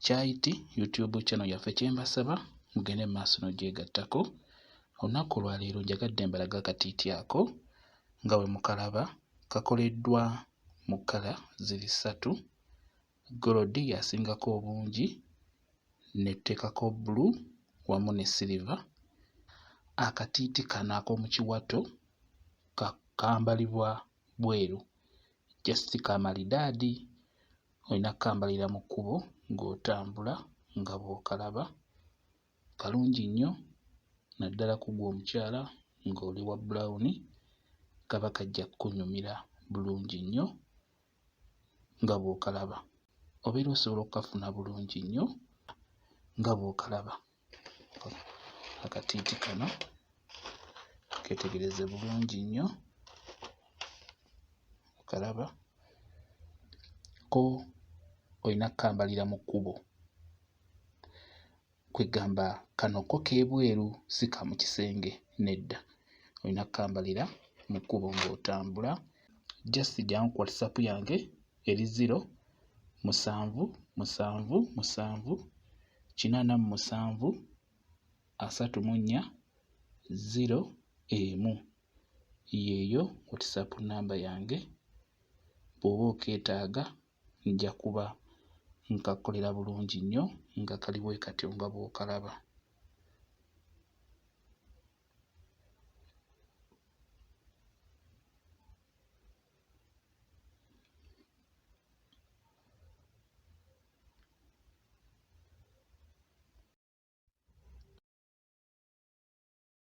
Kyayiti YouTube channel yaffe kyembasaba mugende maaso n'ogyegattako. Olunaku olwaleero njagadde mbalaga akatiiti ako nga bwe mukalaba kakoleddwa mu kkala ziri ssatu. Golodi yasingako obungi n'etteekako bbulu wamu ne siliva. Akatiiti kano ak'omu kiwato kambalibwa bweru, just kamalidaadi. Olina kkambalira mu kkubo ng'otambula nga bw'okalaba. Kalungi nnyo naddala ku ggwe omukyala ng'oli wa brown, kaba kajja kkunyumira bulungi nnyo nga bw'okalaba. Obeera osobola okkafuna bulungi nnyo nga bw'okalaba. Akatiiti kano keetegereze bulungi nnyo, okalaba ko olina kkambalira mu kkubo. Kwegamba kano ko keebweru si ka mu kisenge, nedda. Olina kkambalira mu kkubo ng'otambula. Just jjangu ku WhatsApp yange eri 0777834001. Yeeyo WhatsApp namba yange. Bw'oba okeetaaga nja kuba nkakolera bulungi nnyo nga kali bwe katyo nga bw'okalaba.